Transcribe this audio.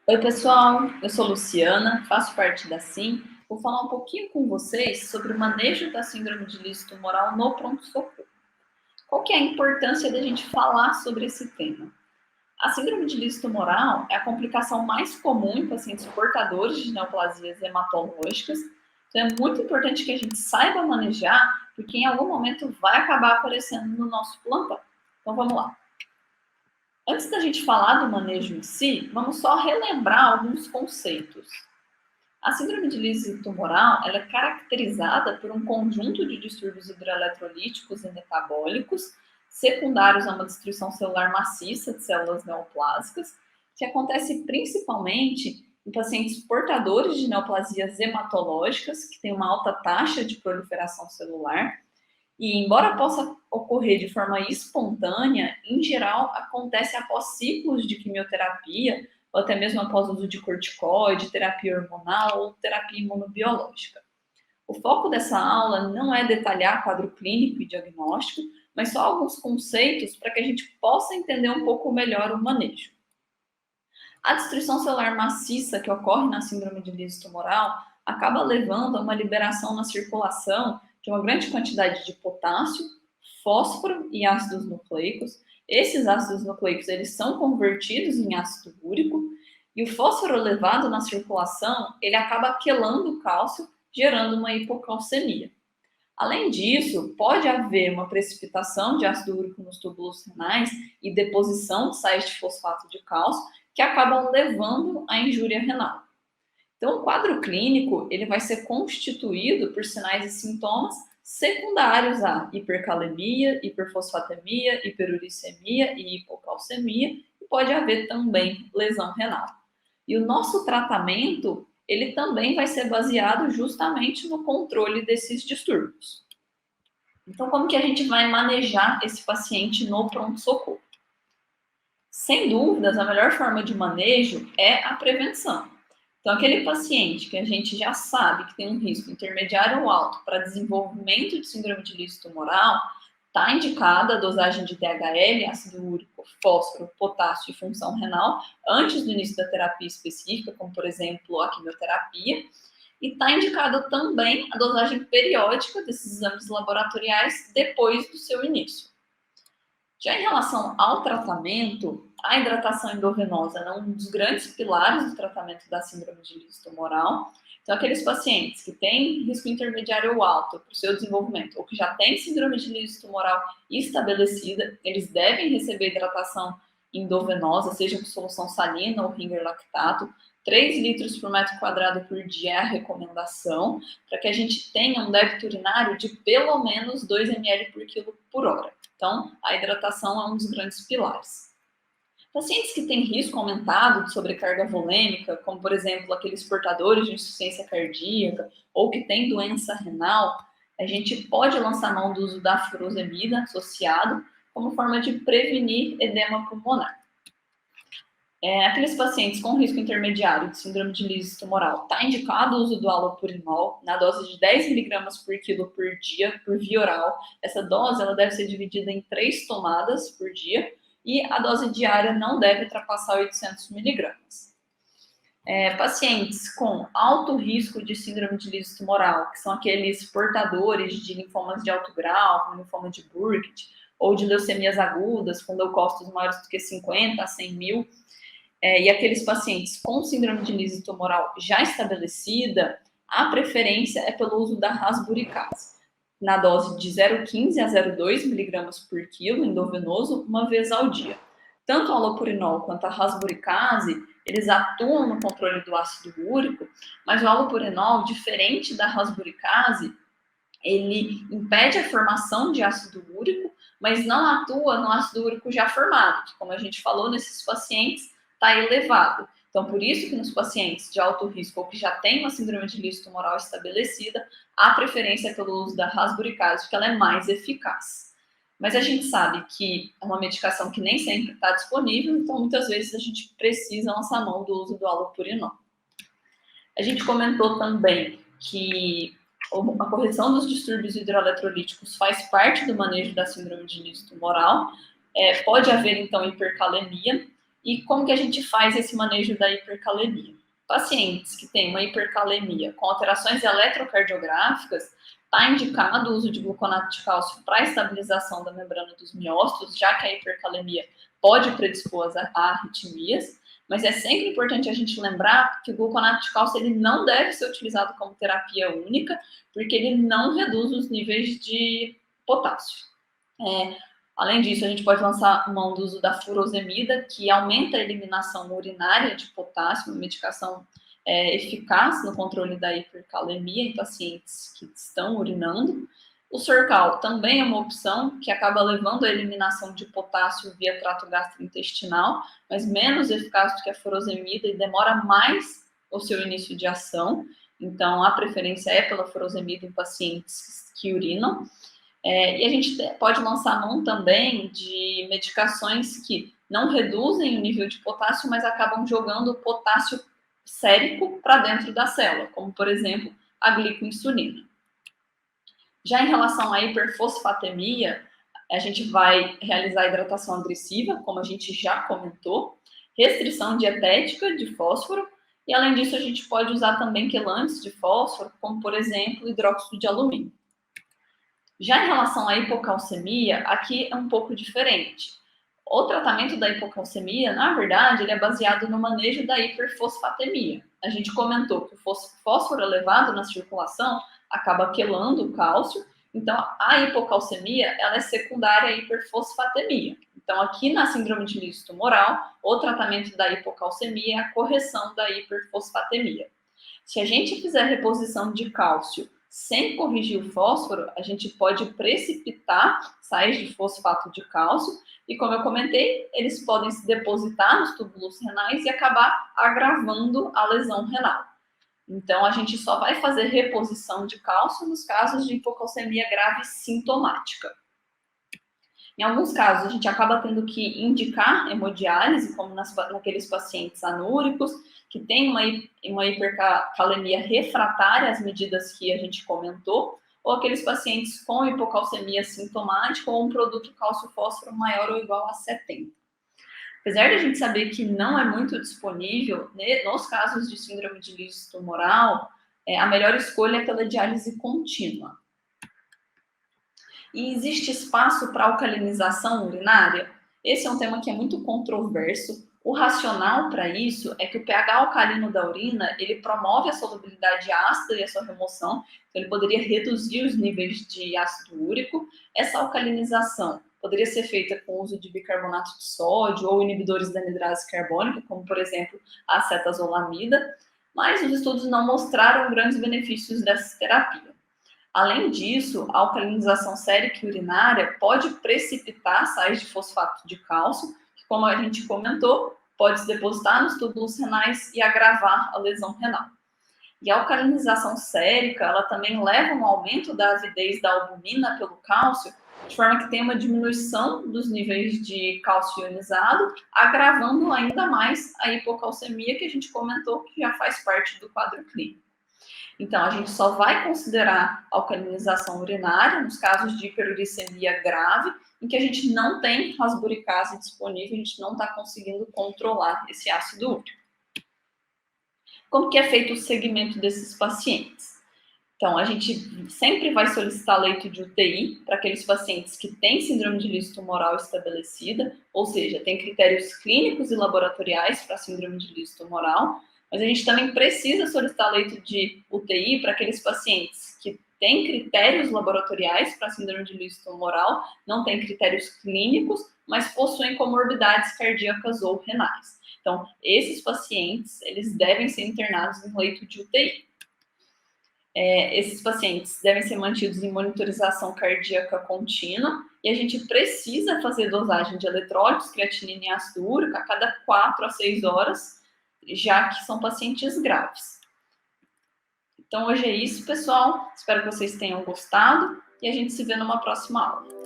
Oi, pessoal, eu sou Luciana, faço parte da SIM. Vou falar um pouquinho com vocês sobre o manejo da síndrome de ilícito moral no pronto-socorro. Qual que é a importância da gente falar sobre esse tema? A síndrome de ilícito moral é a complicação mais comum em pacientes portadores de neoplasias hematológicas. Então é muito importante que a gente saiba manejar, porque em algum momento vai acabar aparecendo no nosso plantão. Então vamos lá. Antes da gente falar do manejo em si, vamos só relembrar alguns conceitos. A síndrome de ilícito tumoral ela é caracterizada por um conjunto de distúrbios hidroeletrolíticos e metabólicos secundários a uma destruição celular maciça de células neoplásicas, que acontece principalmente em pacientes portadores de neoplasias hematológicas, que têm uma alta taxa de proliferação celular, e embora possa ocorrer de forma espontânea, em geral acontece após ciclos de quimioterapia ou até mesmo após o uso de corticoide, terapia hormonal ou terapia imunobiológica. O foco dessa aula não é detalhar quadro clínico e diagnóstico, mas só alguns conceitos para que a gente possa entender um pouco melhor o manejo. A destruição celular maciça que ocorre na síndrome de ilícito tumoral acaba levando a uma liberação na circulação de uma grande quantidade de potássio, fósforo e ácidos nucleicos. Esses ácidos nucleicos eles são convertidos em ácido úrico e o fósforo elevado na circulação ele acaba quelando o cálcio, gerando uma hipocalcemia. Além disso, pode haver uma precipitação de ácido úrico nos túbulos renais e deposição de sais de fosfato de cálcio, que acabam levando à injúria renal. Então, o quadro clínico ele vai ser constituído por sinais e sintomas secundários à hipercalemia, hiperfosfatemia, hiperuricemia e hipocalcemia, e pode haver também lesão renal. E o nosso tratamento ele também vai ser baseado justamente no controle desses distúrbios. Então, como que a gente vai manejar esse paciente no pronto-socorro? Sem dúvidas, a melhor forma de manejo é a prevenção. Então, aquele paciente que a gente já sabe que tem um risco intermediário ou alto para desenvolvimento de síndrome de ilícito tumoral, está indicada a dosagem de DHL, ácido úrico, fósforo, potássio e função renal antes do início da terapia específica, como por exemplo a quimioterapia, e está indicada também a dosagem periódica desses exames laboratoriais depois do seu início. Já em relação ao tratamento, a hidratação endovenosa é um dos grandes pilares do tratamento da síndrome de ilícito tumoral. Então, aqueles pacientes que têm risco intermediário ou alto para o seu desenvolvimento, ou que já têm síndrome de ilícito tumoral estabelecida, eles devem receber hidratação endovenosa, seja com solução salina ou ringer lactato. 3 litros por metro quadrado por dia é a recomendação, para que a gente tenha um débito urinário de pelo menos 2 ml por quilo por hora. Então, a hidratação é um dos grandes pilares. Pacientes que têm risco aumentado de sobrecarga volêmica, como por exemplo aqueles portadores de insuficiência cardíaca ou que têm doença renal, a gente pode lançar mão do uso da furosemida associado como forma de prevenir edema pulmonar. Aqueles pacientes com risco intermediário de síndrome de ilícito tumoral, está indicado o uso do halopurinol na dose de 10 mg por quilo por dia, por via oral. Essa dose ela deve ser dividida em 3 tomadas por dia e a dose diária não deve ultrapassar 800 mg. Pacientes com alto risco de síndrome de ilícito tumoral, que são aqueles portadores de linfomas de alto grau, como linfoma de Burkitt, ou de leucemias agudas, com leucócitos maiores do que 50 a 100 mil, e aqueles pacientes com síndrome de ilícito tumoral já estabelecida, a preferência é pelo uso da rasburicase, na dose de 0,15 a 0,2 miligramas por quilo endovenoso, uma vez ao dia. Tanto a alopurinol quanto a rasburicase, eles atuam no controle do ácido úrico, mas o alopurinol, diferente da rasburicase, ele impede a formação de ácido úrico, mas não atua no ácido úrico já formado, que, como a gente falou, nesses pacientes está elevado. Então, por isso que nos pacientes de alto risco ou que já têm uma síndrome de ilícito tumoral estabelecida, a preferência é pelo uso da rasburicase, porque ela é mais eficaz. Mas a gente sabe que é uma medicação que nem sempre está disponível, então muitas vezes a gente precisa lançar mão do uso do halopurinol. A gente comentou também que a correção dos distúrbios hidroeletrolíticos faz parte do manejo da síndrome de ilícito tumoral. Pode haver, então, hipercalemia, E como que a gente faz esse manejo da hipercalemia? Pacientes que têm uma hipercalemia com alterações eletrocardiográficas, está indicado o uso de gluconato de cálcio para a estabilização da membrana dos miócitos, já que a hipercalemia pode predispor a arritmias, mas é sempre importante a gente lembrar que o gluconato de cálcio ele não deve ser utilizado como terapia única, porque ele não reduz os níveis de potássio. Além disso, a gente pode lançar mão do uso da furosemida, que aumenta a eliminação urinária de potássio, uma medicação eficaz no controle da hipercalemia em pacientes que estão urinando. O Sorcal também é uma opção que acaba levando à eliminação de potássio via trato gastrointestinal, mas menos eficaz do que a furosemida e demora mais o seu início de ação. Então, a preferência é pela furosemida em pacientes que urinam. E a gente pode lançar mão também de medicações que não reduzem o nível de potássio, mas acabam jogando o potássio sérico para dentro da célula, como, por exemplo, a glicoinsulina. Já em relação à hiperfosfatemia, a gente vai realizar hidratação agressiva, como a gente já comentou, restrição dietética de fósforo, e além disso a gente pode usar também quelantes de fósforo, como por exemplo hidróxido de alumínio. Já em relação à hipocalcemia, aqui é um pouco diferente. O tratamento da hipocalcemia, na verdade, ele é baseado no manejo da hiperfosfatemia. A gente comentou que o fósforo elevado na circulação acaba quelando o cálcio, então a hipocalcemia ela é secundária à hiperfosfatemia. Então, aqui na síndrome de Lewis tumoral, o tratamento da hipocalcemia é a correção da hiperfosfatemia. Se a gente fizer reposição de cálcio sem corrigir o fósforo, a gente pode precipitar sais de fosfato de cálcio e, como eu comentei, eles podem se depositar nos túbulos renais e acabar agravando a lesão renal. Então, a gente só vai fazer reposição de cálcio nos casos de hipocalcemia grave sintomática. Em alguns casos, a gente acaba tendo que indicar hemodiálise, como naqueles pacientes anúricos, que têm uma hipercalemia refratária às medidas que a gente comentou, ou aqueles pacientes com hipocalcemia sintomática ou um produto cálcio-fósforo maior ou igual a 70. Apesar de a gente saber que não é muito disponível, né, nos casos de síndrome de Lewis tumoral, a melhor escolha é pela diálise contínua. E existe espaço para alcalinização urinária? Esse é um tema que é muito controverso. O racional para isso é que o pH alcalino da urina, ele promove a solubilidade ácida e a sua remoção, então ele poderia reduzir os níveis de ácido úrico. Essa alcalinização poderia ser feita com o uso de bicarbonato de sódio ou inibidores da anidrase carbônica, como, por exemplo, a acetazolamida, mas os estudos não mostraram grandes benefícios dessa terapia. Além disso, a alcalinização sérica e urinária pode precipitar sais de fosfato de cálcio, que, como a gente comentou, pode se depositar nos túbulos renais e agravar a lesão renal. E a alcalinização sérica, ela também leva a um aumento da avidez da albumina pelo cálcio, de forma que tem uma diminuição dos níveis de cálcio ionizado, agravando ainda mais a hipocalcemia que a gente comentou, que já faz parte do quadro clínico. Então, a gente só vai considerar alcalinização urinária nos casos de hiperuricemia grave, em que a gente não tem rasburicase disponível, a gente não está conseguindo controlar esse ácido úrico. Como que é feito o segmento desses pacientes? Então, a gente sempre vai solicitar leito de UTI para aqueles pacientes que têm síndrome de Lewis tumoral estabelecida, ou seja, tem critérios clínicos e laboratoriais para a síndrome de Lewis tumoral, mas a gente também precisa solicitar leito de UTI para aqueles pacientes que têm critérios laboratoriais para a síndrome de Lewis tumoral, não têm critérios clínicos, mas possuem comorbidades cardíacas ou renais. Então, esses pacientes, eles devem ser internados em leito de UTI. Esses pacientes devem ser mantidos em monitorização cardíaca contínua e a gente precisa fazer dosagem de eletrólitos, creatinina e ácido úrico a cada 4 a 6 horas, já que são pacientes graves. Então, hoje é isso, pessoal. Espero que vocês tenham gostado e a gente se vê numa próxima aula.